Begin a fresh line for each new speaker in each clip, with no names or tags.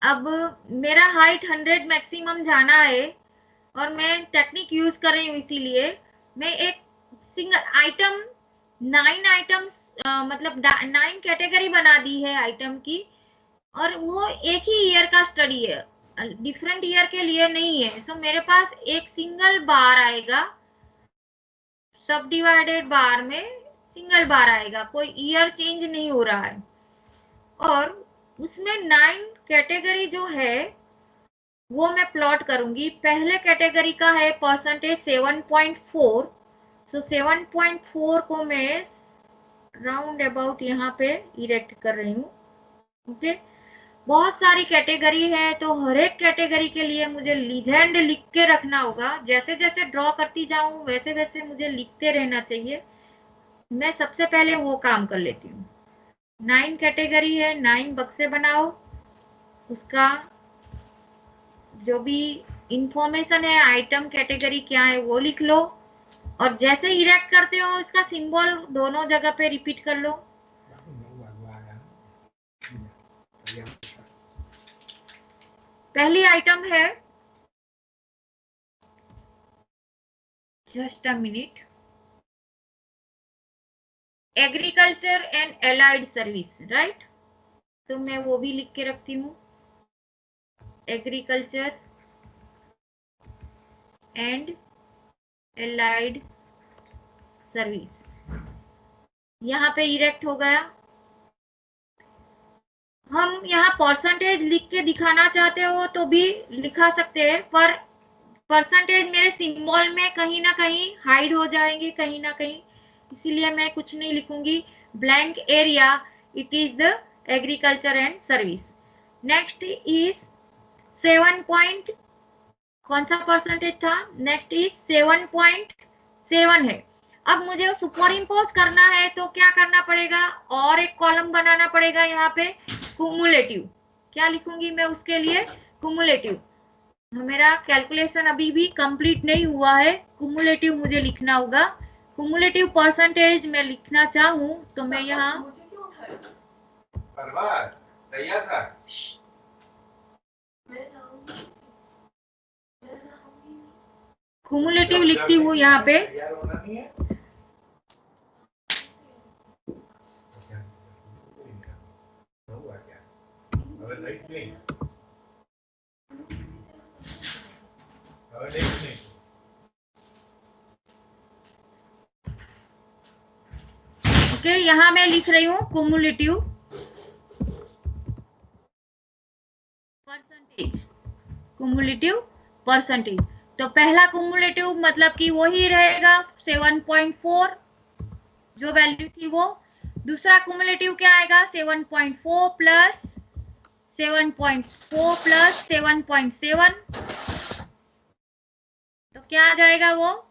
अब मेरा height 100 maximum जाना है और मैं टेक्निक यूज कर रही हूँ, इसीलिए मैं एक सिंगल आइटम 9 आइटम्स मतलब 9 कैटेगरी बना दी है आइटम की, और वो एक ही ईयर का स्टडी है, डिफरेंट ईयर के लिए नहीं है। सो मेरे पास एक सिंगल बार आएगा, सब डिवाइडेड बार में सिंगल बार आएगा, कोई ईयर चेंज नहीं हो रहा है। और उसमें 9 कैटेगरी जो है वो मैं प्लॉट करूंगी। पहले कैटेगरी का है परसेंटेज 7.4, सो 7.4 को मैं राउंड अबाउट यहाँ पे इरेक्ट कर रही हूँ। ओके, बहुत सारी कैटेगरी है, तो हर एक कैटेगरी के लिए मुझे लीजेंड लिख के रखना होगा। जैसे जैसे ड्रॉ करती जाऊं वैसे वैसे मुझे लिखते रहना चाहिए। मैं सबसे पहले वो काम कर लेती हूँ। 9 कैटेगरी है, 9 बक्से बनाओ, उसका जो भी इंफॉर्मेशन है, आइटम कैटेगरी क्या है वो लिख लो, और जैसे इरेक्ट करते हो इसका सिंबल दोनों जगह पे रिपीट कर लो। पहली आइटम है, just a minute, agriculture and allied service, right? तो मैं वो भी लिख के रखती हूँ, एग्रीकल्चर एंड एलाइड सर्विस। यहाँ पे इरेक्ट हो गया। हम यहाँ परसेंटेज लिख के दिखाना चाहते हो तो भी लिखा सकते हैं, पर परसेंटेज मेरे सिंबल में कहीं ना कहीं हाइड हो जाएंगे, कहीं ना कहीं, इसीलिए मैं कुछ नहीं लिखूंगी। Blank area, it is the agriculture and service. Next is 7 point, कौन सा परसेंटेज था? नेक्स्ट इज 7.7 है। अब मुझे सुपर इम्पोज करना है तो क्या करना पड़ेगा? और एक कॉलम बनाना पड़ेगा यहाँ पे, कुमुलेटिव। क्या लिखूंगी मैं उसके लिए? कुमुलेटिव। मेरा कैलकुलेशन अभी भी कंप्लीट नहीं हुआ है, कुमुलेटिव मुझे लिखना होगा। कुमुलेटिव परसेंटेज मैं लिखना चाहूँ तो मैं यहाँ कुमुलेटिव लिखती हूँ यहाँ पे। ओके, यहाँ मैं लिख रही हूँ कुमुलेटिव परसेंटेज, कुमुलेटिव परसेंटेज। तो पहला कुमुलेटिव मतलब कि वही रहेगा 7.4 जो वैल्यू थी वो। दूसरा कुमुलेटिव क्या आएगा? 7.4 प्लस 7.4 प्लस 7.7, तो क्या आ जाएगा वो?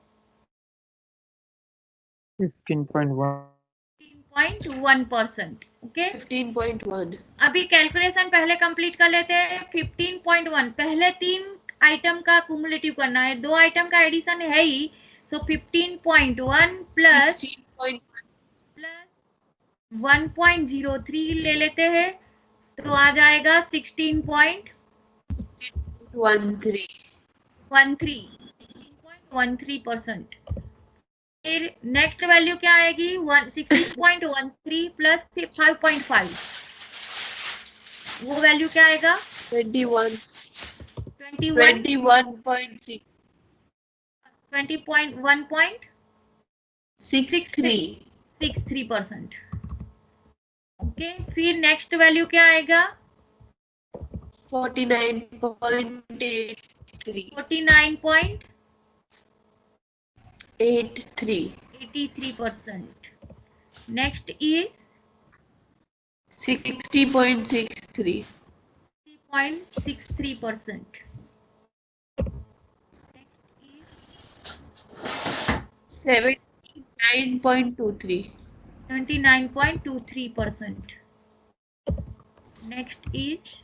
15.1%। ओके,
15.1।
अभी कैलकुलेशन पहले कंप्लीट कर लेते हैं। 15.1 पहले 3 आइटम का कुमुलेटिव करना है, 2 आइटम का एडिशन है ही, सो 15.1 प्लस 1.03 ले लेते हैं, तो आ जाएगा 16.13%। फिर नेक्स्ट वैल्यू क्या आएगी? 16.13 प्लस 5.5, वो वैल्यू क्या आएगा?
21.6।
20.163%। ओके, फिर नेक्स्ट वैल्यू क्या आएगा?
49.83।
49.83%। Next is
60.63।
60.63%।
79.23।
79.23%। Next is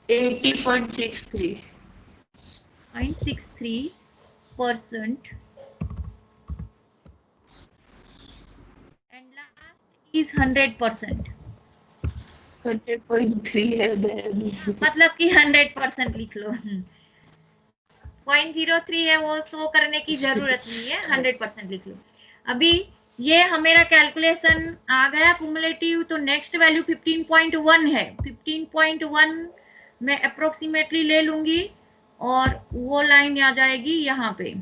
80.63।
0.63%। and last is 100%।
100.3 है मैम।
मतलब कि 100% लिख लो। 0.03 है वो शो करने की जरूरत नहीं है, 100% लिख लो। अभी ये हमारा कैलकुलेशन आ गया कुमुलेटिव, तो नेक्स्ट वैल्यू 15.1 है। 15.1 मैं अप्रोक्सीमेटली ले लूंगी और वो लाइन आ जाएगी यहाँ पे।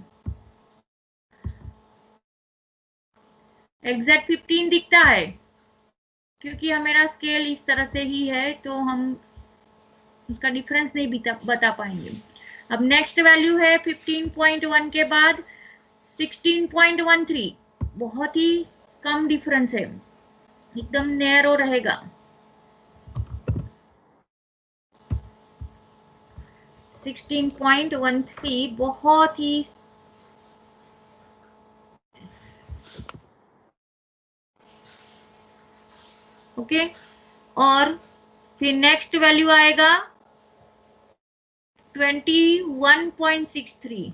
एग्जैक्ट 15 दिखता है क्योंकि हमारा स्केल इस तरह से ही है, तो हम उसका डिफरेंस नहीं बता पाएंगे। अब नेक्स्ट वैल्यू है 15.1 के बाद 16.13, बहुत ही कम डिफरेंस है, एकदम नैरो रहेगा। 16.13 बहुत ही ओके। और फिर नेक्स्ट वैल्यू आएगा 21.63।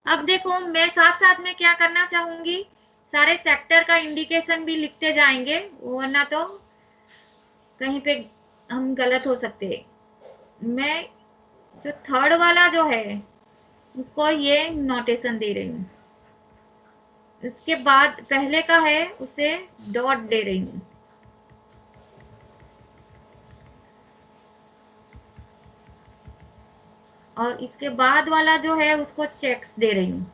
अब देखो मैं साथ साथ में क्या करना चाहूंगी, सारे सेक्टर का इंडिकेशन भी लिखते जाएंगे, वरना तो कहीं पे हम गलत हो सकते हैं। मैं जो थर्ड वाला जो है उसको ये नोटेशन दे रही हूँ, इसके बाद पहले का है उसे डॉट दे रही हूँ, और इसके बाद वाला जो है उसको चेक्स दे रही हूँ।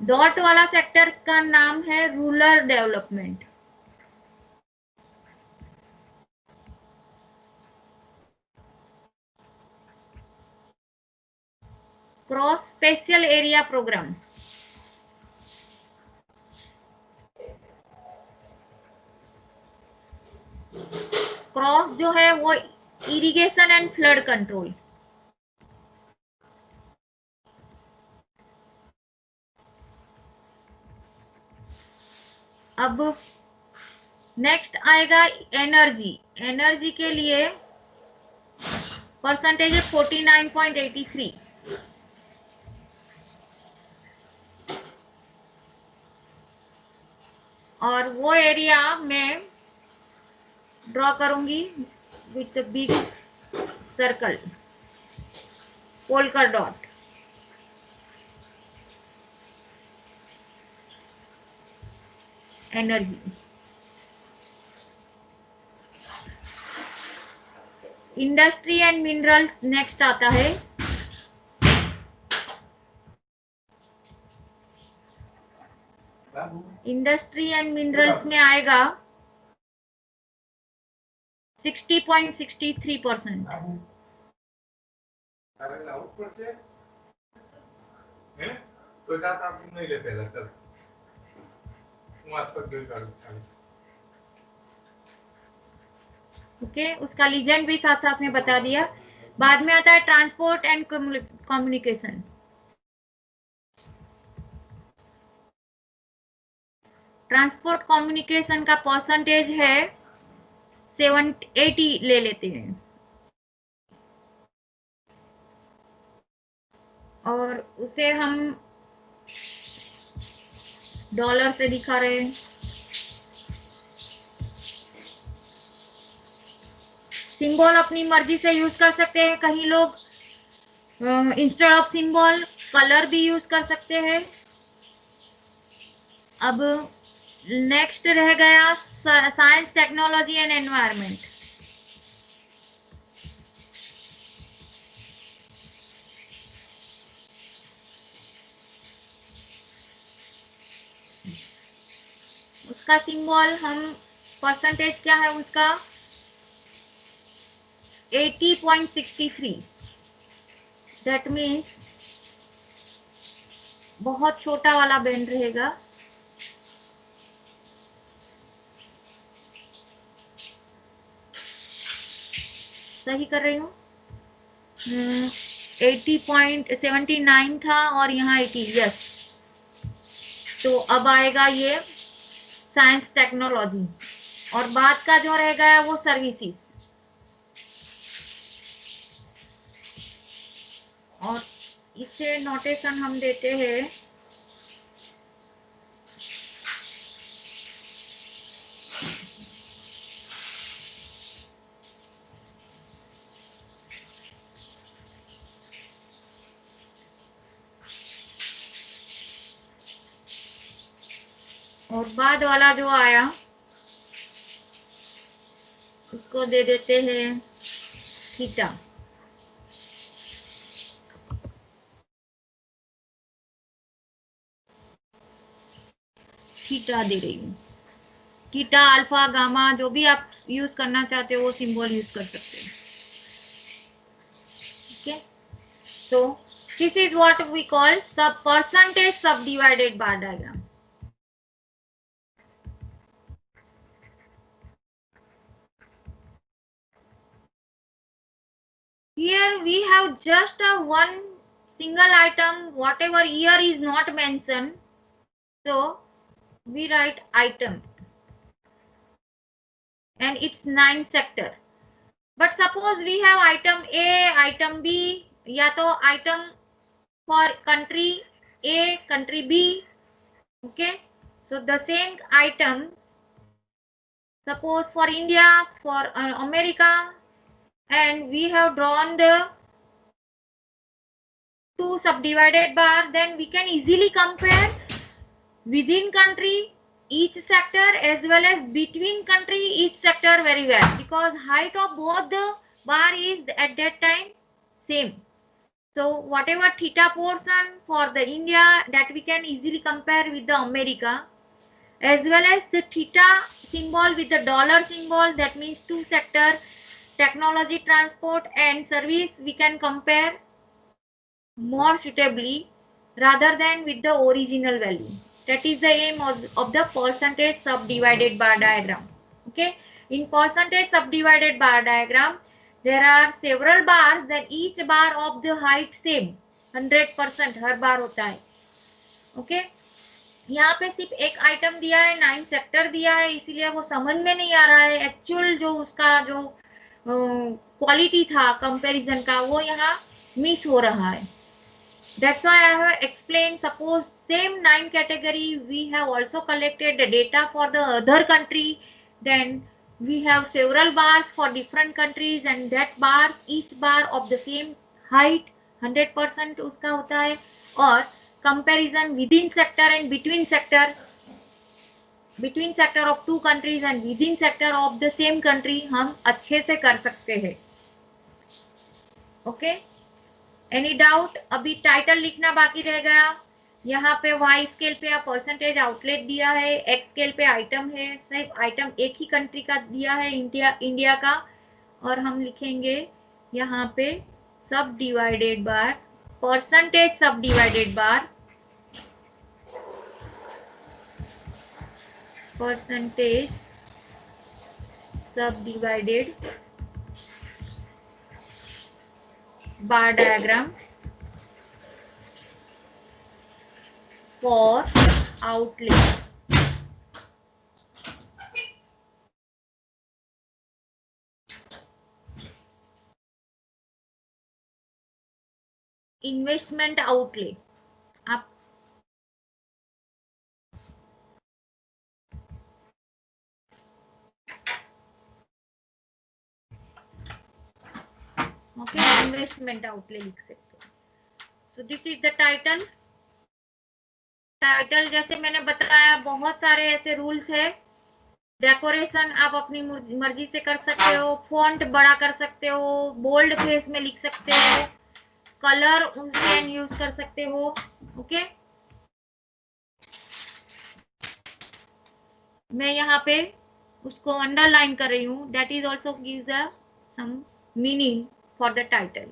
डॉट वाला सेक्टर का नाम है rural development. Cross special area programme. Cross जो है वो इरिगेशन एंड फ्लड कंट्रोल। अब नेक्स्ट आएगा एनर्जी। एनर्जी के लिए परसेंटेज है 49.83। और वो एरिया मैं ड्रॉ करूंगी with big circle, polka dot. Energy, industry and minerals next आता है। इंडस्ट्री एंड मिनरल्स में आएगा 60.63%। ओके, उसका लीजेंड भी साथ साथ में बता दिया। बाद में आता है transport and communication. Transport communication का परसेंटेज है 80 ले लेते हैं, और उसे हम डॉलर से दिखा रहे हैं। सिंबल अपनी मर्जी से यूज कर सकते हैं, कहीं लोग इंस्टेड ऑफ सिंबल कलर भी यूज कर सकते हैं। अब नेक्स्ट रह गया साइंस टेक्नोलॉजी एंड एनवायरनमेंट। उसका सिंबल हम परसेंटेज क्या है उसका 80.63। दैट मीन्स बहुत छोटा वाला बैंड रहेगा। सही कर रही हूँ? 80.79 था और यहाँ 80। यस, तो अब आएगा ये साइंस टेक्नोलॉजी, और बाद का जो रह गया वो सर्विसेज। और इसे नोटेशन हम देते हैं और बाद वाला जो आया उसको दे देते हैं थीटा। थीटा दे रही हूँ, थीटा अल्फा गामा जो भी आप यूज करना चाहते हो वो सिंबल यूज कर सकते हैं। ठीक है, so this is what we call sub percentage subdivided bar diagram. Here we have just a one single item, whatever year is not mentioned, so we write item and it's 9 sector. But suppose we have item A, item B, या तो item for country A, country B. Okay, so the same item, suppose for India, for America, and we have drawn the two subdivided bar, then we can easily compare within country each sector as well as between country each sector very well, because height of both the bar is at that time same. So whatever theta portion for the India, that we can easily compare with the America, as well as the theta symbol with the dollar symbol, that means two sector, technology, transport and service, we can compare more suitably rather than with the original value. That is the aim of the percentage subdivided bar diagram. Okay, in percentage subdivided bar diagram there are several bars, then each bar of the height same 100% हर बार होता है. Okay, यहाँ पे सिर्फ एक item दिया है, 9 sector दिया है, इसीलिए वो समझ में नहीं आ रहा है. एक्चुअल जो उसका जो क्वालिटी था कंपैरिजन का वो यहाँ मिस हो रहा है. That's why I have explained, suppose same 9 category we have also collected the data for the other country, then we have several bars for different countries and that bars each bar of the same height 100% उसका होता है, और comparison within sector and between sector of two countries and within sector of the same country हम अच्छे से कर सकते हैं. Okay, any doubt? अभी टाइटल लिखना बाकी रह गया. यहाँ पे वाई स्केल पे आप परसेंटेज आउटलेट दिया है, एक्स स्केल पे आइटम है, सिर्फ आइटम एक ही कंट्री का दिया है, इंडिया का, और हम लिखेंगे यहाँ पे सब डिवाइडेड बार, परसेंटेज सब डिवाइडेड बार, परसेंटेज सब divided bar diagram for outlet. Investment outlay आप ओके इन्वेस्टमेंट आउटले लिख सकते हो. So this is the title. Title जैसे मैंने बताया बहुत सारे ऐसे रूल्स है. डेकोरेशन आप अपनी मर्जी से कर सकते हो, फॉन्ट बड़ा कर सकते हो, बोल्ड फेस में लिख सकते हो, कलर कैन यूज कर सकते हो. ओके, मैं यहाँ पे उसको अंडरलाइन कर रही हूँ. That is also gives a some meaning for the title.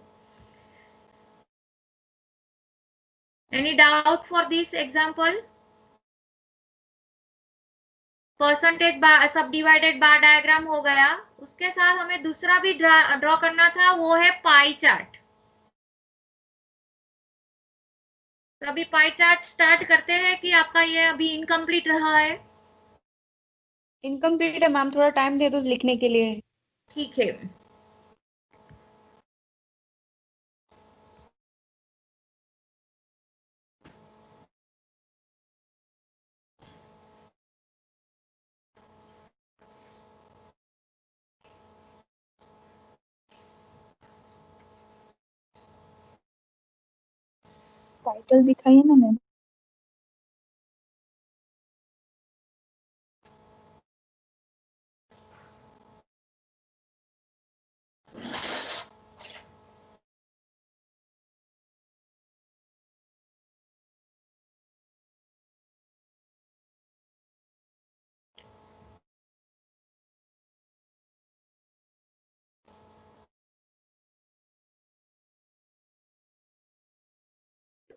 Any doubt for this example? Percentage bar सब डिवाइडेड बार डायग्राम हो गया. उसके साथ हमें दूसरा भी ड्रॉ करना था, वो है पाई चार्ट. तो अभी पाई चार्ट स्टार्ट करते हैं कि आपका ये अभी इनकम्प्लीट रहा है?
इनकम्प्लीट है मैम, थोड़ा टाइम दे दो लिखने के लिए.
ठीक है.
टाइटल दिखाइए ना मैम।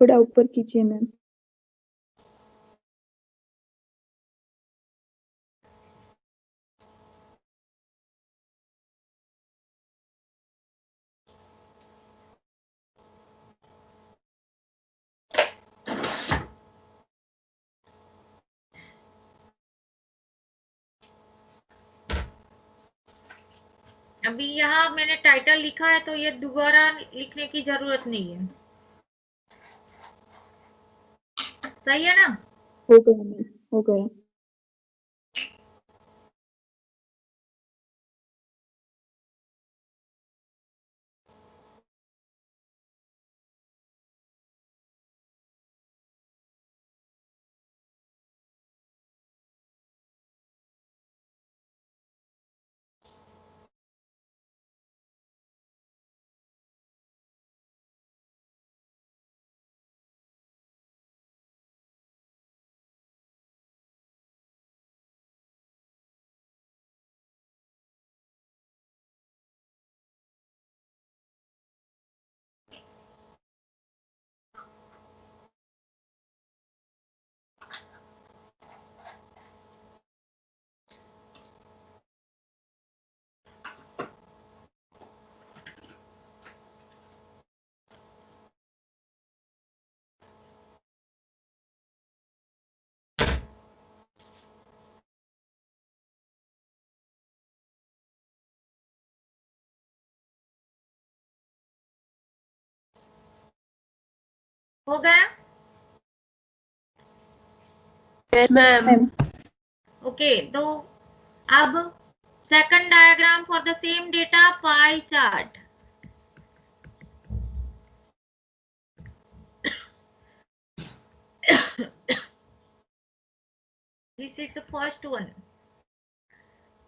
थोड़ा ऊपर कीजिए मैम।
अभी यहाँ मैंने टाइटल लिखा है तो ये दोबारा लिखने की जरूरत नहीं है, सही है ना?
हो गया मैम, हो गया।
हो गया?
Yes, ma'am.
मैम
ओके, तो अब second diagram for the same data, pie chart. This is the first one.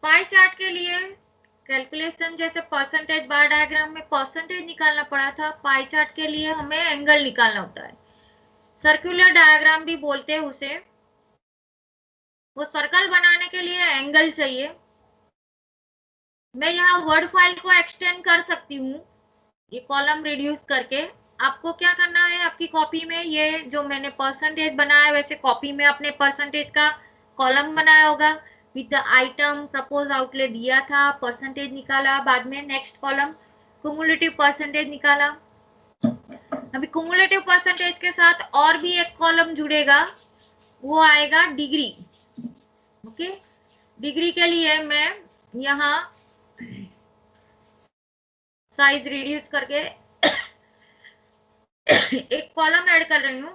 Pie chart के लिए कैलकुलेशन जैसे परसेंटेज बार डायग्राम में परसेंटेज निकालना पड़ा था, पाई चार्ट के लिए हमें एंगल निकालना होता है। सर्कुलर डायग्राम भी बोलते हैं उसे। वो सर्कल बनाने के लिए एंगल चाहिए। मैं यहाँ वर्ड फाइल को एक्सटेंड कर सकती हूँ, ये कॉलम रिड्यूस करके। आपको क्या करना है, आपकी कॉपी में ये जो मैंने परसेंटेज बनाया वैसे कॉपी में अपने परसेंटेज का कॉलम बनाया होगा with the item propose outlay दिया था, परसेंटेज निकाला, बाद में नेक्स्ट कॉलम कुमुलेटिव परसेंटेज निकाला। अभी कुमुलेटिव परसेंटेज के साथ और भी एक कॉलम जुड़ेगा, वो आएगा डिग्री। ओके, डिग्री के लिए मैं यहाँ साइज रिड्यूस करके एक कॉलम ऐड कर रही हूँ।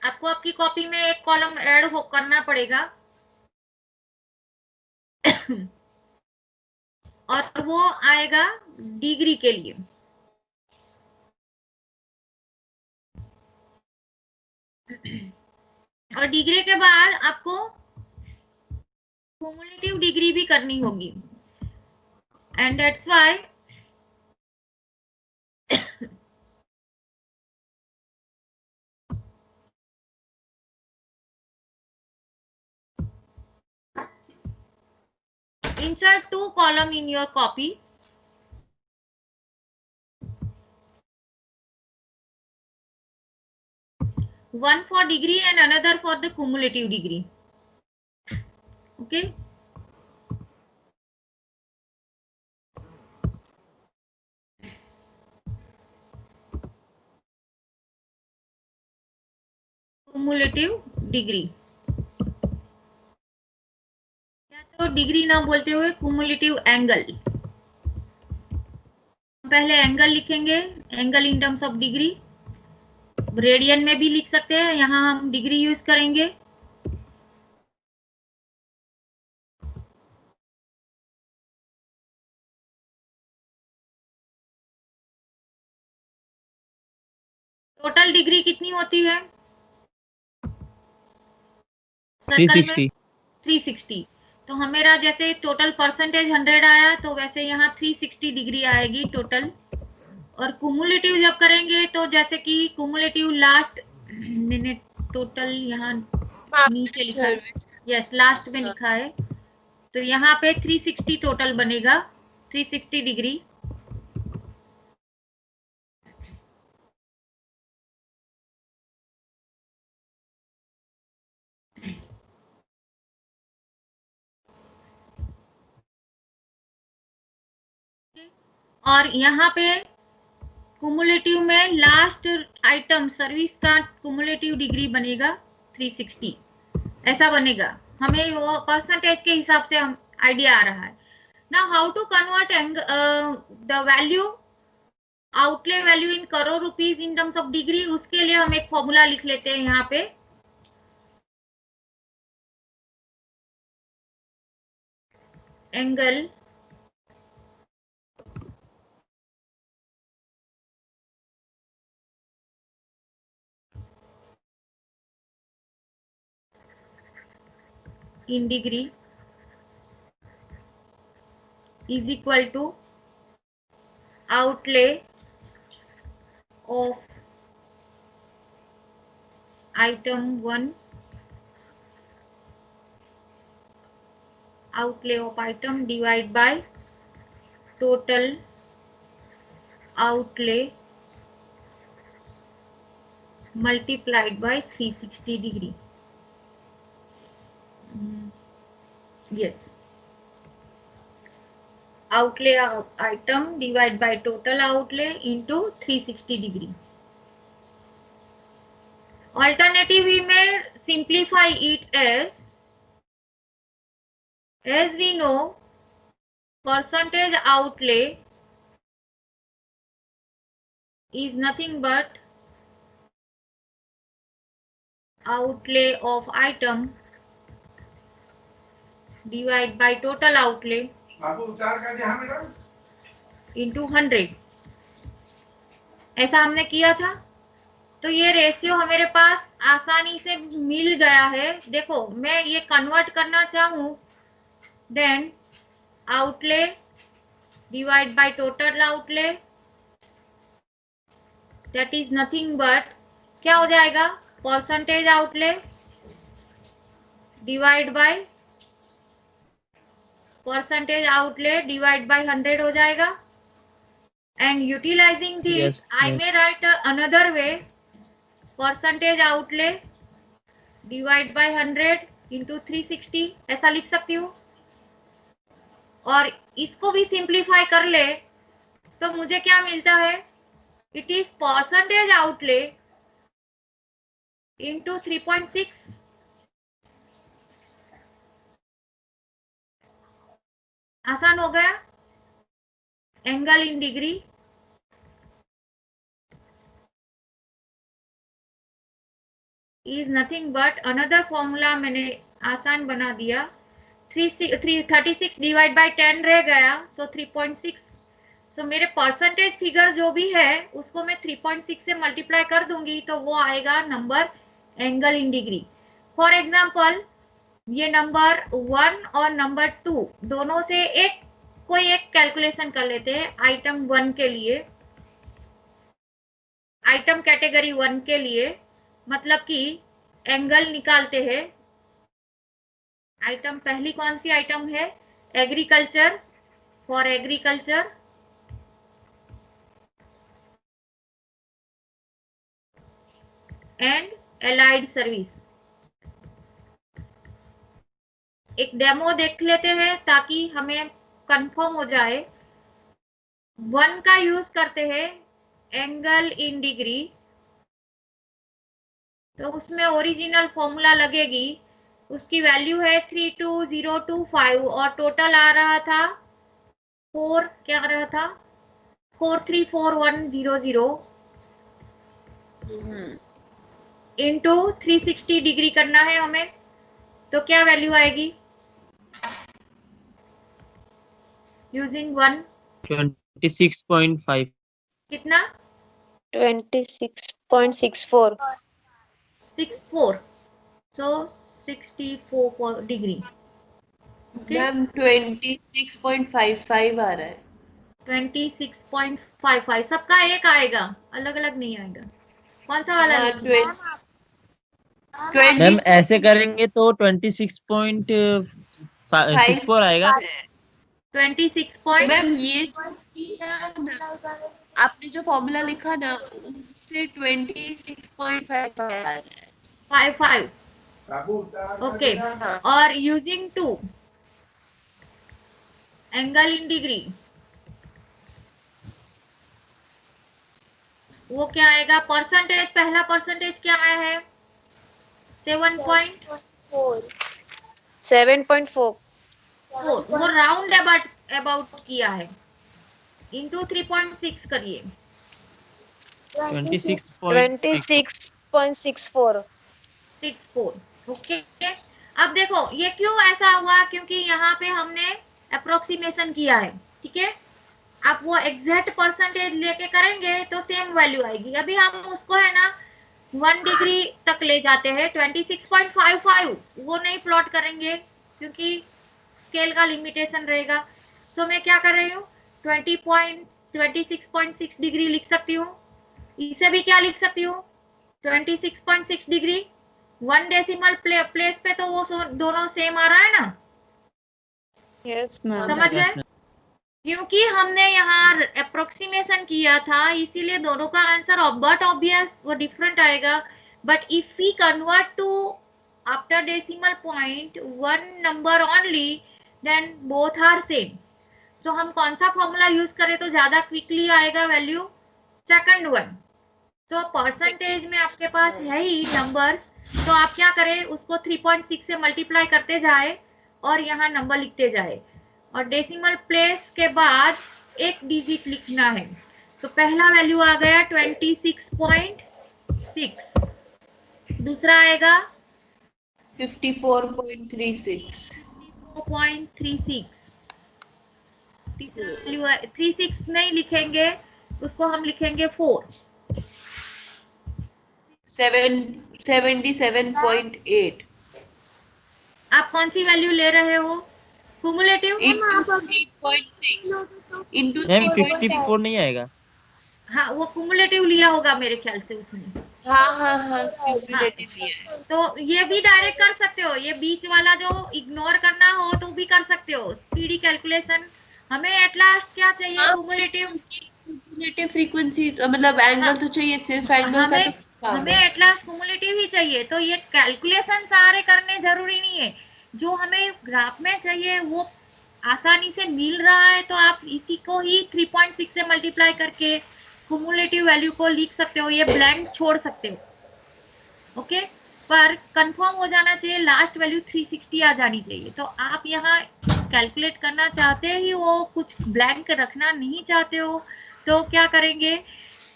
आपको आपकी कॉपी में एक कॉलम ऐड करना पड़ेगा और वो आएगा डिग्री के लिए। और डिग्री के बाद आपको क्युमुलेटिव डिग्री भी करनी होगी, and that's why insert two column in your copy. One for degree and another for the cumulative degree. Okay. Cumulative degree. तो डिग्री ना बोलते हुए cumulative एंगल। पहले एंगल लिखेंगे, angle in terms of degree. Radian में भी लिख सकते हैं, यहाँ हम डिग्री यूज करेंगे। टोटल डिग्री कितनी होती है? सर्कल में
360।
360। तो हमारा जैसे टोटल परसेंटेज 100 आया, तो वैसे यहाँ 360 डिग्री आएगी टोटल। और कुमुलेटिव जब करेंगे तो जैसे कि कुमुलेटिव लास्ट, मैंने टोटल यहाँ नीचे लिखा है, यस लास्ट में लिखा है, तो यहाँ पे 360 टोटल बनेगा, 360 डिग्री। और यहाँ पे कुमुलेटिव में लास्ट आइटम सर्विस का कुमुलेटिव डिग्री बनेगा 360, ऐसा बनेगा। हमें वो परसेंटेज के हिसाब से हम आइडिया आ रहा है। Now how to convert the value, outlay value in crore rupees in terms of degree, उसके लिए हम एक फॉर्मूला लिख लेते हैं यहाँ पे। Angle in degree is equal to outlay of item 1, outlay of item divided by total outlay multiplied by 360 degree. Yes, outlay of item divided by total outlay into 360 degree. Alternative, we may simplify it as we know percentage outlay is nothing but outlay of item divided by total outlay into 100, ऐसा हमने किया था। तो ये ratio हमारे पास आसानी से मिल गया है। देखो मैं ये कन्वर्ट करना चाहूं, then outlay divide by total outlay, that is nothing but क्या हो जाएगा, percentage outlay divide by percentage outlay divide by 100 हो जाएगा। And utilising this I may write another way, percentage outlay divide by 100 into 360, ऐसा लिख सकती हूँ। और इसको भी सिंप्लीफाई कर ले तो मुझे क्या मिलता है, it is percentage outlay into 3.6। आसान हो गया। Angle in degree is nothing but another formula मैंने आसान बना दिया। 36 डिवाइड बाय 10 रह गया, तो 3.6। तो मेरे परसेंटेज फिगर जो भी है उसको मैं 3.6 से मल्टीप्लाई कर दूंगी तो वो आएगा number angle in degree. For example ये नंबर 1 और नंबर 2 दोनों से कोई एक कैलकुलेशन कर लेते हैं। आइटम 1 के लिए, आइटम कैटेगरी 1 के लिए, मतलब कि एंगल निकालते हैं। आइटम पहली कौन सी आइटम है, agriculture, for agriculture and allied service. एक डेमो देख लेते हैं ताकि हमें कंफर्म हो जाए। 1 का यूज करते हैं एंगल इन डिग्री, तो उसमें ओरिजिनल फॉर्मूला लगेगी, उसकी वैल्यू है 32025 और टोटल आ रहा था 4, क्या आ रहा था 434100 इंटू 360 डिग्री करना है हमें, तो क्या वैल्यू आएगी यूजिंग 1,
26.5।
कितना
26.64.
64. So 64 degree. Okay.
मैम 26.55 आ रहा है.
26.55 सबका एक आएगा, अलग अलग नहीं आएगा. कौन सा वाला?
हाँ,
मैम ऐसे करेंगे तो 26.64 आएगा.
26 point.
मैम ये जो किया ना, आपने जो फॉर्मूला लिखा ना, उससे 26.55 आ रहा है.
55. Okay.
हाँ.
और using 2 angle in degree, वो क्या आएगा? परसेंटेज, पहला परसेंटेज क्या आया है? 7.4.
7.4.
वो राउंड अबाउट किया है. इंटू 3.6 करिए.
26.64.
64. ओके. अब देखो ये क्यों ऐसा हुआ, क्योंकि यहाँ पे हमने अप्रोक्सीमेशन किया है. ठीक है. आप वो एग्जैक्ट परसेंटेज लेके करेंगे तो सेम वैल्यू आएगी. अभी हम उसको है ना 1 डिग्री तक ले जाते हैं. 26.55 वो नहीं प्लॉट करेंगे क्योंकि स्केल का लिमिटेशन रहेगा. तो मैं क्या कर रही हूँ, 26.6 डिग्री लिख सकती हूँ. इसे भी क्या लिख सकती हूँ, 26.6 डिग्री. 1 डेसिमल प्लेस पे तो वो दोनों सेम आ रहा है ना.
Yes, ma'am.
समझ गए? क्योंकि हमने यहाँ अप्रोक्सीमेशन किया था, इसीलिए दोनों का आंसर बट ऑब्वियस वो डिफरेंट आएगा. But if we convert to after decimal point 1 number only, then both are same. तो हम कौन सा फॉर्मूला यूज करें तो ज्यादा क्विकली आएगा वैल्यू? Second one. तो परसेंटेज में आपके पास है ही नंबर्स, तो आप क्या करें, उसको 3.6 से मल्टीप्लाई करते जाए और यहाँ नंबर लिखते जाए, और डेसिमल प्लेस के बाद एक डिजिट लिखना है. तो पहला वैल्यू आ गया 26.6. दूसरा आएगा
54.36.
4.36. तीसरा वैल्यू 36 नहीं लिखेंगे, उसको हम लिखेंगे 4.
77.8.
आप कौन सी वैल्यू ले रहे हो? कुमुलेटिव.
Into 3.6. Into
ma'am
3.6.
54 नहीं आएगा.
हाँ, वो कुमुलेटिव लिया होगा मेरे ख्याल से उसने.
हाँ, cumulative लिया है.
तो ये भी डायरेक्ट कर सकते हो, ये बीच वाला जो इग्नोर करना हो तो भी कर सकते हो. Speedy calculation. हमें एट लास्ट क्या चाहिए? कुमुलेटिव.
Cumulative frequency मतलब एंगल तो चाहिए, सिर्फ एंगल का तो काम
हमें
है.
एट लास्ट कुमुलेटिव ही चाहिए. तो ये कैलकुलेशन सारे करने जरूरी नहीं है. जो हमें ग्राफ में चाहिए वो आसानी से मिल रहा है, तो आप इसी को ही 3.6 से मल्टीप्लाई करके कुमुलेटिव वैल्यू को लिख सकते हो. ये ब्लैंक छोड़ सकते हो. ओके. पर कंफर्म हो जाना चाहिए, लास्ट वैल्यू 360 आ जानी चाहिए. तो आप यहाँ कैलकुलेट करना चाहते ही हो, कुछ ब्लैंक रखना नहीं चाहते हो, तो क्या करेंगे,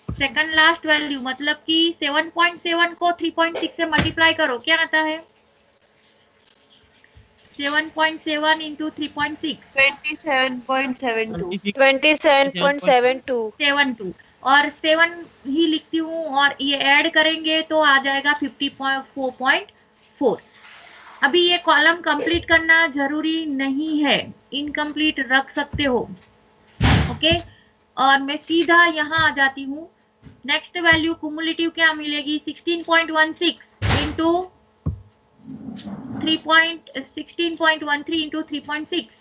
सेकंड लास्ट वैल्यू मतलब कि 7.7 को 3.6 से मल्टीप्लाई करो. क्या आता है? 7.7 इंटू 3.6.
27.72.
27.72.
72. और 7 ही लिखती हूँ, और ये ऐड करेंगे तो आ जाएगा 54.4. अभी ये कॉलम कंप्लीट करना जरूरी नहीं है, इनकम्प्लीट रख सकते हो. ओके. और मैं सीधा यहाँ आ जाती हूँ. नेक्स्ट वैल्यू कुमुलेटिव क्या मिलेगी? 16.16 इंटू 16.13 इंटू 3.6.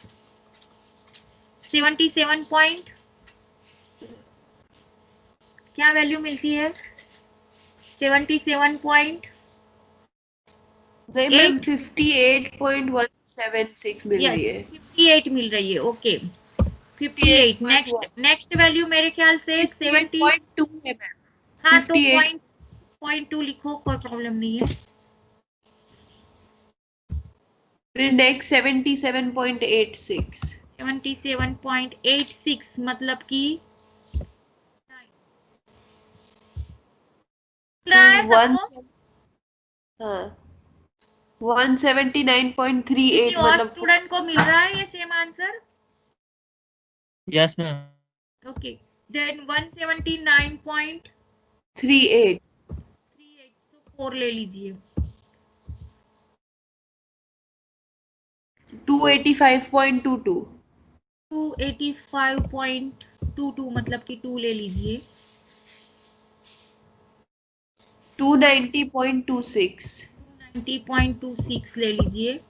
77 पॉइंट क्या वैल्यू मिलती है? 77 पॉइंट
नहीं मैम 58.176 मिल रही है.
58 मिल रही है. ओके. 58. नेक्स्ट वैल्यू मेरे ख्याल से 70.
58.2 है मैम.
हाँ, तो
58.
0.2 लिखो, कोई प्रॉब्लम नहीं है.
नेक्स्ट 77.86.
77.86 मतलब कि
179.38 मतलब
स्टूडेंट को मिल रहा है ये same answer.
Yes ma'am.
Okay. Then 179.86
38
तो 4 ले लीजिए।
285.22
285.22 मतलब कि 2 ले लीजिए।
290.26
90.26 ले लीजिए।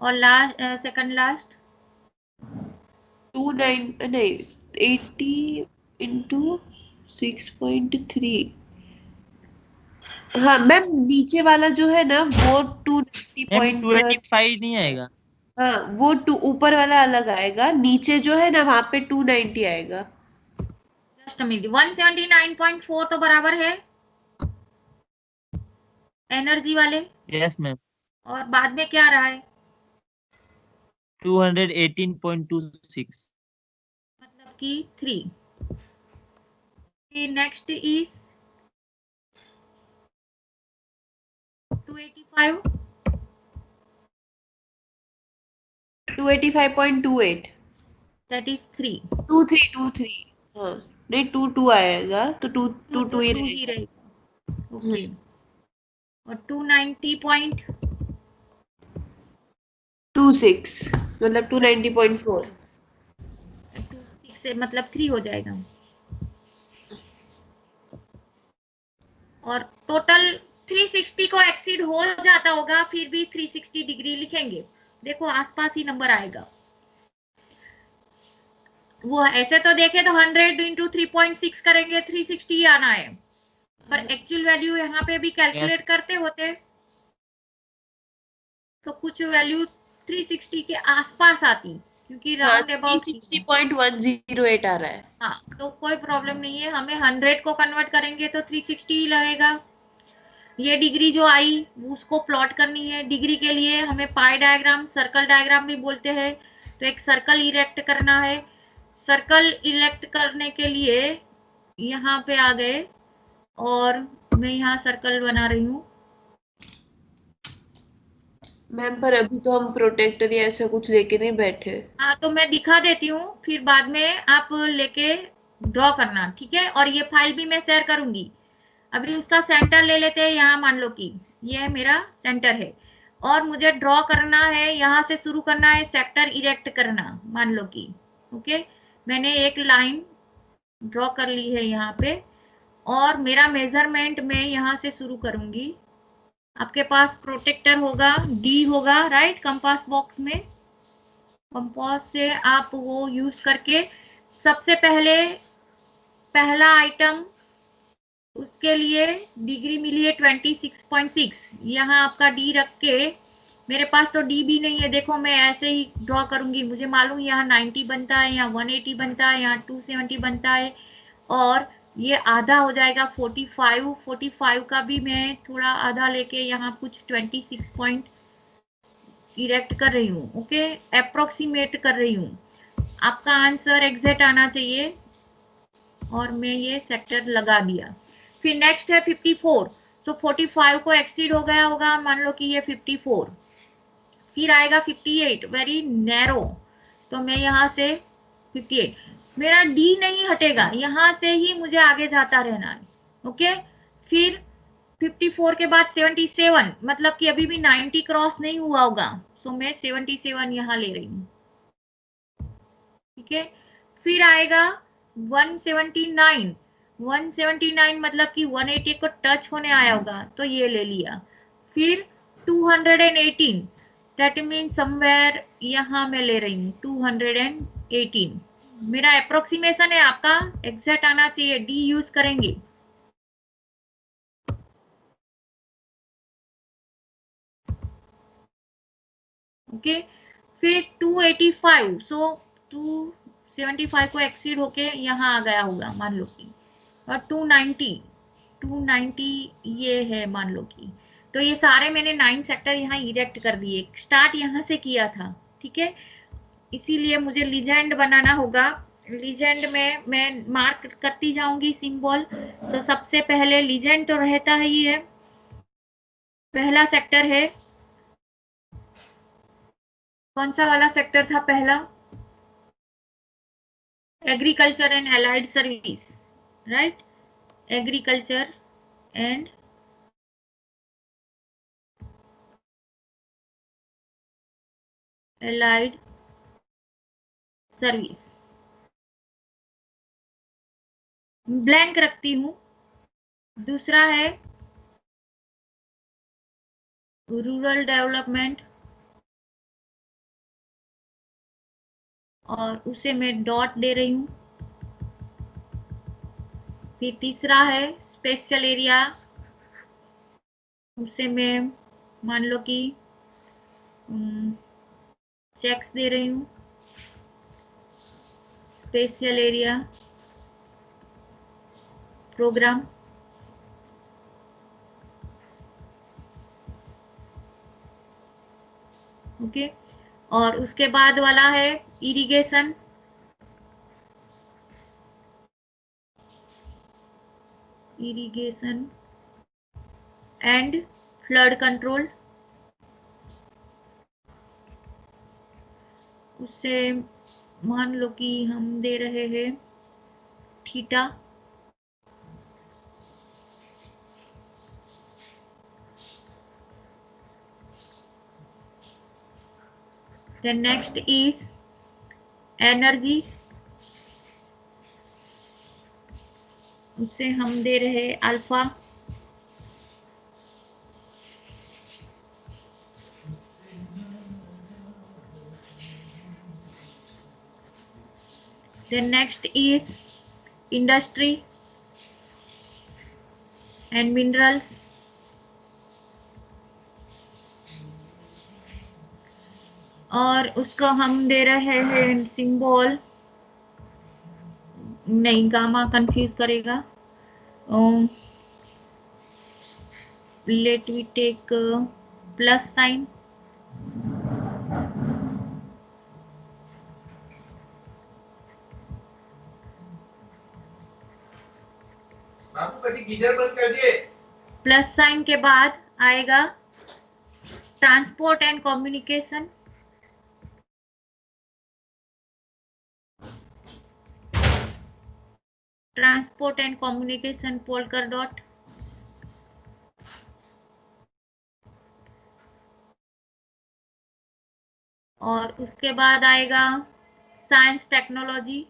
और लास्ट सेकंड लास्ट
29 नहीं 80 इंटू 6.3। हाँ मैम, नीचे वाला जो है ना वो 290
मैम
पॉइंट
285 नहीं आएगा।
हाँ वो ऊपर वाला अलग आएगा, नीचे जो है ना वहां पे 290 आएगा।
जस्ट मिनट, 179.4 तो बराबर है एनर्जी वाले।
Yes ma'am.
और बाद में क्या रहा है?
218.26
मतलब कि 3। Next is 285
285.28
that is 3।
23 हाँ नहीं 22 आएगा तो 22 ही
2 ही
रहेगा।
रहेगा। ओके। और 290.26
26 मतलब 290.4।
से मतलब 3 हो जाएगा। और टोटल 360 को एक्सीड हो जाता होगा, फिर भी 360 डिग्री लिखेंगे। देखो आसपास ही नंबर आएगा। वो ऐसे तो देखे तो 100 इंटू 3.6 करेंगे 360 ही आना है, पर एक्चुअल वैल्यू यहाँ पे भी कैलकुलेट करते होते तो कुछ वैल्यू 360 के आसपास आती, क्योंकि
हाँ
राउंड अबाउट
360.108 आ रहा है।
हाँ, तो कोई प्रॉब्लम नहीं है। हमें 100 को कन्वर्ट करेंगे तो 360 ही लगेगा। ये डिग्री जो आई उसको प्लॉट करनी है। डिग्री के लिए हमें पाई डायग्राम, सर्कल डायग्राम भी बोलते हैं, तो एक सर्कल इरेक्ट करना है। सर्कल इरेक्ट करने के लिए यहाँ पे आ गए और मैं यहाँ सर्कल बना रही हूँ।
मैम पर अभी तो हम प्रोटेक्टर या ऐसा कुछ लेके नहीं बैठे।
हाँ, तो मैं दिखा देती हूँ, फिर बाद में आप लेके ड्रॉ करना, ठीक है। और ये फाइल भी मैं शेयर करूंगी। अभी उसका सेंटर ले लेते हैं। यहाँ मान लो कि ये मेरा सेंटर है और मुझे ड्रॉ करना है, यहाँ से शुरू करना है सेक्टर इरेक्ट करना, मान लो कि ओके। मैंने एक लाइन ड्रॉ कर ली है यहाँ पे और मेरा मेजरमेंट मैं यहाँ से शुरू करूंगी। आपके पास प्रोटेक्टर होगा, डी होगा, राइट, कंपास बॉक्स में। कंपास से आप वो यूज करके सबसे पहले पहला आइटम, उसके लिए डिग्री मिली है 26.6। यहाँ आपका डी रख के, मेरे पास तो डी भी नहीं है, देखो मैं ऐसे ही ड्रॉ करूंगी। मुझे मालूम यहाँ 90 बनता है, यहाँ 180 बनता है, यहाँ 270 बनता है और ये आधा हो जाएगा 45 का भी मैं थोड़ा आधा लेके यहाँ कुछ 26 पॉइंट इरेक्ट कर रही हूँ। ओके, अप्रोक्सीमेट कर रही हूँ। आपका आंसर एग्जैक्ट आना चाहिए और मैं ये सेक्टर लगा दिया। फिर नेक्स्ट है 54। तो 45 को एक्सीड हो गया होगा, मान लो कि ये 54। फिर आएगा 58, वेरी नैरो, तो मैं यहाँ से 58, मेरा डी नहीं हटेगा, यहाँ से ही मुझे आगे जाता रहना है। ओके, फिर 54 के बाद 77, मतलब कि अभी भी 90 क्रॉस नहीं हुआ होगा, तो मैं 77 यहाँ ले रही हूँ। ठीक है, फिर आएगा 179। 179 मतलब कि 180 को टच होने आया होगा, तो ये ले लिया। फिर 218, दैट मीन समवेयर यहाँ मैं ले रही हूँ 218। मेरा अप्रोक्सीमेशन है, आपका एग्जैक्ट आना चाहिए, डी यूज करेंगे। ओके, फिर 285, सो 275 को एक्सीड होके यहाँ आ गया होगा मान लो कि, और 290 ये है मान लो कि। तो ये सारे मैंने 9 सेक्टर यहाँ इरेक्ट कर दिए, स्टार्ट यहाँ से किया था। ठीक है, इसीलिए मुझे लीजेंड बनाना होगा। लीजेंड में मैं मार्क करती जाऊंगी सिंबल। तो सबसे पहले लीजेंड तो रहता ही है, पहला सेक्टर है, कौन सा वाला सेक्टर था पहला? Agriculture and allied service, right. Agriculture and allied service blank रखती हूँ। दूसरा है रूरल डेवलपमेंट और उसे मैं डॉट दे रही हूँ। फिर तीसरा है स्पेशल एरिया, उसे मैं मान लो कि चेक्स दे रही हूँ। Special area programme, okay. और उसके बाद वाला है इरिगेशन एंड फ्लड कंट्रोल, उसे मान लो कि हम दे रहे हैं theta. Then next is energy, उसे हम दे रहे alpha. Then next is industry and minerals, और उसको हम दे रहे हैं सिंबल, नहीं गामा कंफ्यूज करेगा। Let we take plus sign. Plus sign के बाद आएगा transport and communication, transport and communication polka dot, और उसके बाद आएगा science technology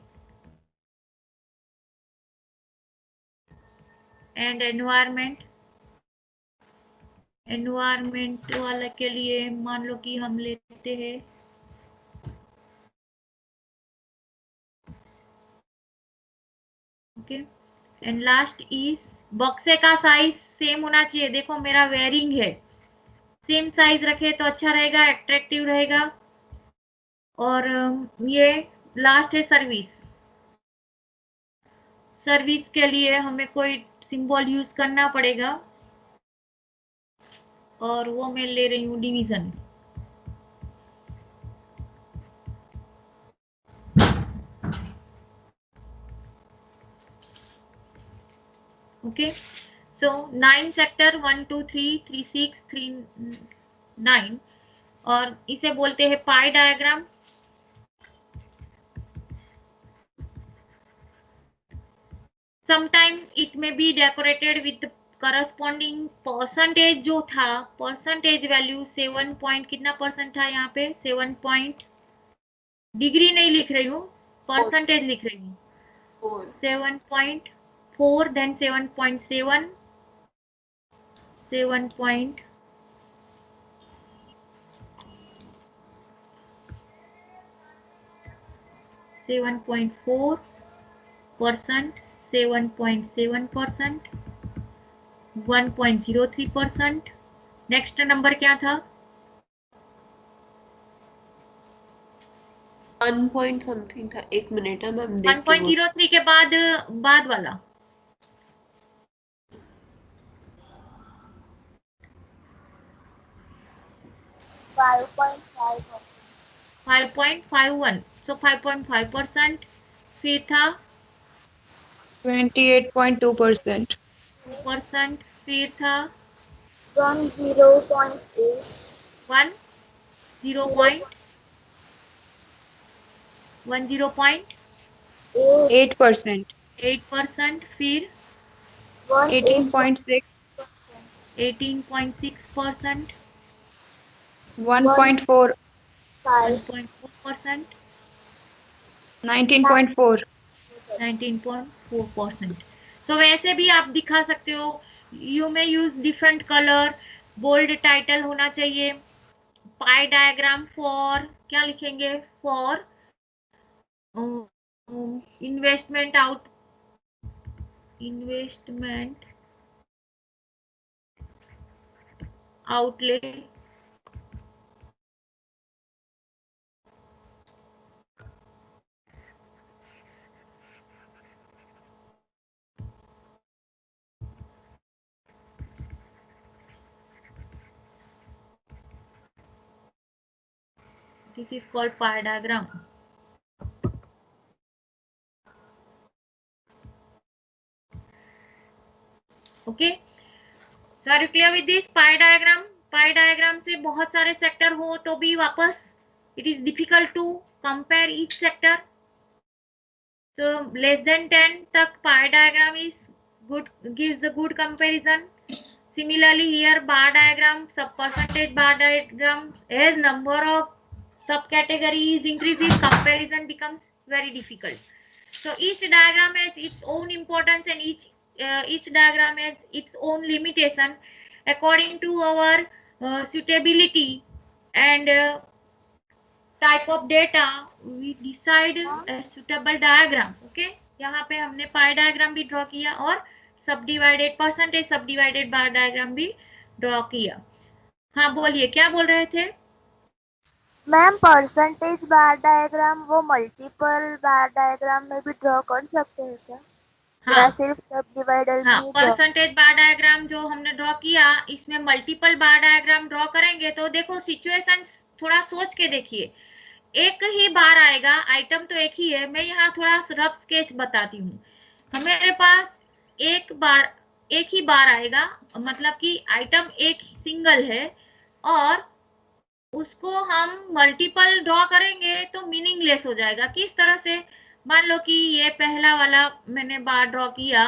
and environment. Environment वाला के लिए मान लो कि हम लेते हैं ओके। एंड लास्ट इज बक्से का साइज सेम होना चाहिए। देखो मेरा वेयरिंग है, सेम साइज रखे तो अच्छा रहेगा, अट्रैक्टिव रहेगा। और ये लास्ट है सर्विस। सर्विस के लिए हमें कोई सिंबल यूज करना पड़ेगा और वो मैं ले रही हूँ डिवीजन। ओके, सो 9 सेक्टर 1 2 3 3 6 3 9 और इसे बोलते हैं pie diagram. Sometime it may be decorated with corresponding percentage. जो था परसेंटेज वैल्यू 7 पॉइंट कितना परसेंट था यहाँ पे 7 पॉइंट, डिग्री नहीं लिख रही हूँ, परसेंटेज लिख रही हूँ 7.4, देन 7.7, 7.7.4, 7.7%, 1.03%। नेक्स्ट नंबर क्या था
1 पॉइंट समथिंग था। एक मिनट है मैम, देख के
1.03 के बाद वाला 5.51, सो 5.5%। फिर था
28.2%.
2%। फिर था
10.8,
10.8%।
8%.
8%। फिर
18.6,
18.6%,
1.4,
1.4%,
19.4.
19.4%. So वैसे भी आप दिखा सकते हो. You may use different colour. Bold title होना चाहिए. पाई डायग्राम फॉर क्या लिखेंगे? For investment outlay. This is called pie diagram. Okay, so are you clear with this pie diagram? Pie diagram से बहुत सारे सेक्टर हो तो भी वापस it is difficult to compare each sector. So less than 10 तक pie diagram is good, gives a good comparison. Similarly here bar diagram, sub percentage bar diagram, as number of subcategories increases, comparison becomes very difficult. So each diagram has its own importance and each diagram has its own limitation. According to our suitability and type of data, we decide a suitable diagram. Okay, यहाँ पे हमने पाई diagram भी draw किया और सब divided percentage सब divided बार diagram भी draw किया. हाँ बोलिए, क्या बोल रहे थे?
मैम परसेंटेज बार डायग्राम वो मल्टीपल बार डायग्राम में भी ड्रॉ कर सकते हैं क्या? या
हाँ
सिर्फ सब डिवाइडर में
हाँ,
ही draw?
परसेंटेज बार डायग्राम जो हमने ड्रॉ किया इसमें मल्टीपल बार डायग्राम ड्रॉ करेंगे तो देखो सिचुएशन थोड़ा सोच के देखिए. एक ही बार आएगा, आइटम तो एक ही है. मैं यहाँ थोड़ा रफ स्केच बताती हूँ. हमारे पास एक ही बार आएगा, मतलब कि आइटम एक सिंगल है और उसको हम मल्टीपल ड्रॉ करेंगे तो मीनिंगलेस हो जाएगा. किस तरह से? मान लो कि ये पहला वाला मैंने बार ड्रॉ किया,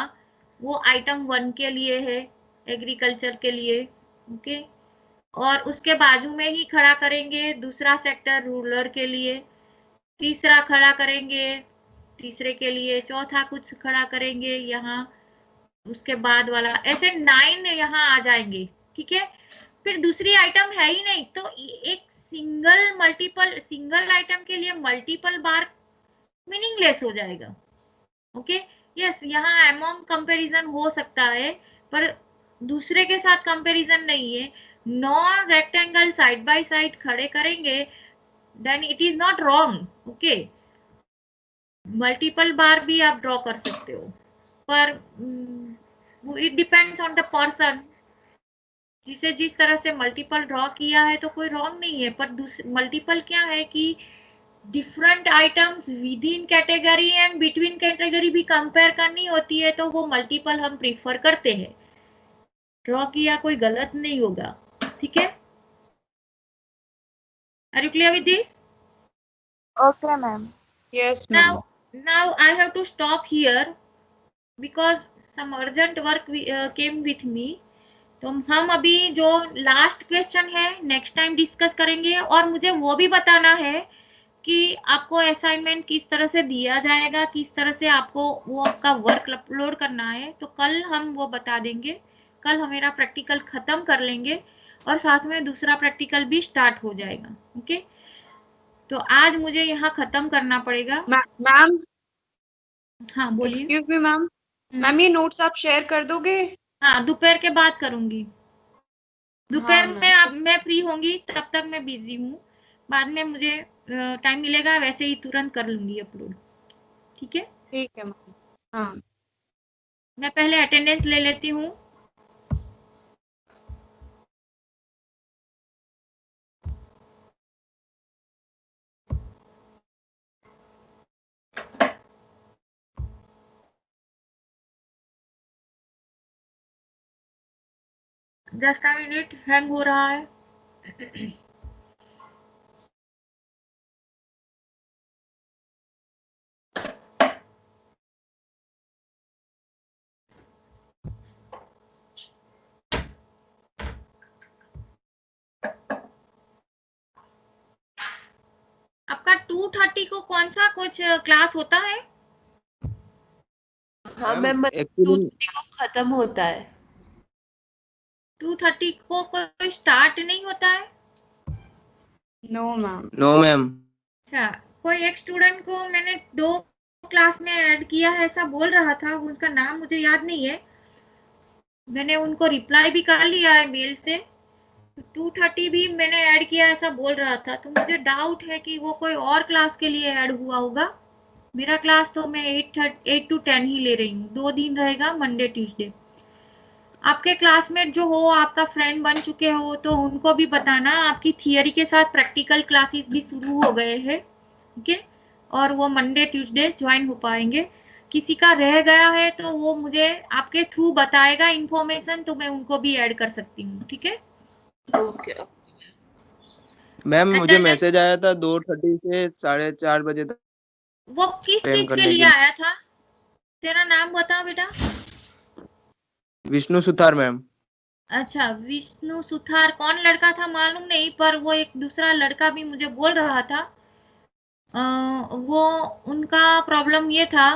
वो आइटम 1 के लिए है, एग्रीकल्चर के लिए. ओके, और उसके बाजू में ही खड़ा करेंगे दूसरा सेक्टर रूरल के लिए, तीसरा खड़ा करेंगे तीसरे के लिए, चौथा कुछ खड़ा करेंगे यहाँ, उसके बाद वाला, ऐसे 9 यहाँ आ जाएंगे. ठीक है, फिर दूसरी आइटम है ही नहीं तो एक सिंगल आइटम के लिए मल्टीपल बार मीनिंगलेस हो जाएगा. ओके, यस, यहाँ अमोंग कंपैरिजन हो सकता है पर दूसरे के साथ कंपैरिजन नहीं है. Non rectangle side by side खड़े करेंगे then it is not wrong. Okay, multiple bar भी आप ड्रॉ कर सकते हो पर it depends on the person. जिसे जिस तरह से मल्टीपल ड्रॉ किया है तो कोई रॉन्ग नहीं है, पर मल्टीपल क्या है कि different items with in category and between category भी कंपेयर करनी होती है तो वो मल्टीपल हम प्रीफर करते हैं. ड्रॉ किया कोई गलत नहीं होगा. ठीक है, are you clear with this?
Okay, ma'am.
Yes, ma'am.
Now I have to stop here because some urgent work came with me. तो हम अभी जो लास्ट क्वेश्चन है नेक्स्ट टाइम डिस्कस करेंगे और मुझे वो भी बताना है कि आपको असाइनमेंट किस तरह से दिया जाएगा, किस तरह से आपको वो आपका वर्क अपलोड करना है. तो कल हम वो बता देंगे. कल हम मेरा प्रैक्टिकल खत्म कर लेंगे और साथ में दूसरा प्रैक्टिकल भी स्टार्ट हो जाएगा. ओके, तो आज मुझे यहाँ खत्म करना पड़ेगा.
मैम,
हाँ बोलिए.
Excuse me ma'am. मैम ये नोट्स आप शेयर कर दोगे?
हाँ, दोपहर के बाद करूंगी. दोपहर
हाँ,
में अब मैं फ्री होंगी, तब तक मैं बिजी हूँ. बाद में मुझे टाइम मिलेगा वैसे ही तुरंत कर लूंगी अपलोड. ठीक है,
ठीक है मैम. हाँ.
मैं पहले अटेंडेंस ले लेती हूँ. जस्ट अ मिनट, हैंग हो रहा है. 2:30 को कौन सा कुछ क्लास होता है?
हाँ मैम,
मैम एक्चुअली
2:30 को खत्म होता है।
2:30 को कोई स्टार्ट नहीं होता है?
No ma'am.
No ma'am.
अच्छा, कोई एक स्टूडेंट को मैंने 2 क्लास में ऐड किया है ऐसा बोल रहा था, उनका नाम मुझे याद नहीं है। मैंने उनको रिप्लाई भी कर लिया है मेल से। 2:30 भी मैंने ऐड किया ऐसा बोल रहा था, तो मुझे डाउट है कि वो कोई और क्लास के लिए ऐड हुआ होगा। मेरा क्लास तो मैं 8 to 10 ही ले रही हूँ, 2 दिन रहेगा, मंडे ट्यूसडे। आपके क्लासमेट जो हो, आपका फ्रेंड बन चुके हो, तो उनको भी बताना आपकी थियरी के साथ प्रैक्टिकल क्लासेस भी शुरू हो गए हैं, ठीक है? और वो मंडे ट्यूसडे ज्वाइन हो पाएंगे। किसी का रह गया है तो वो मुझे आपके थ्रू बताएगा इंफॉर्मेशन, तो मैं उनको भी ऐड कर सकती हूँ, ठीक है?
ओके।
मैम मुझे
Attendance-
मैसेज आया था 2:30 से 4:30 बजे तक
वो किस
अटेंड
चीज के
करने
लिए
के।
आया था? तेरा नाम बताओ बेटा।
विष्णु सुतार मैम।
अच्छा, विष्णु सुथार कौन लड़का था मालूम नहीं, पर वो एक दूसरा लड़का भी मुझे बोल रहा था। वो उनका प्रॉब्लम ये था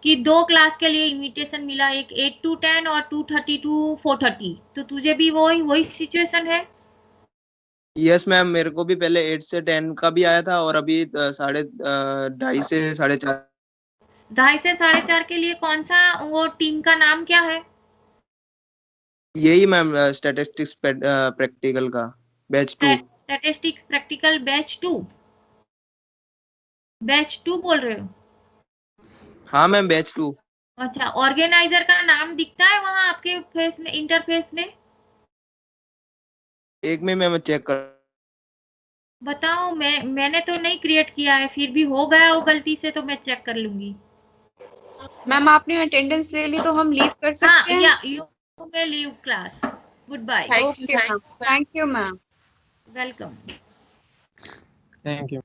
कि 2 क्लास के लिए इनविटेशन मिला, एक 8 to 10 और 2:30 to 4:30। तो तुझे भी वही वही सिचुएशन है?
यस मैम, मेरे को भी पहले 8 से 10 का भी आया था और अभी 2:30 से 4:30।
2:30 से 4:30 के लिए कौन सा, वो टीम का नाम क्या है?
यही मैम, स्टैटिस्टिक्स प्रैक्टिकल का batch 2।
Statistics practical batch 2। Batch 2 बोल रहे हो?
हाँ मैम, बैच 2।
अच्छा, ऑर्गेनाइजर का नाम दिखता है वहां आपके फेस में, इंटरफेस में?
एक में मैं चेक कर।
बताओ, मैंने तो नहीं क्रिएट किया है, फिर भी हो गया हो गलती से तो मैं चेक कर लूंगी।
मैम आपने अटेंडेंस ले ली तो हम लीव कर सकते
हाँ,
हैं?
या you may leave class. Good bye.
Thank you,
okay ma'am, thank you ma'am.
Welcome.
Thank you.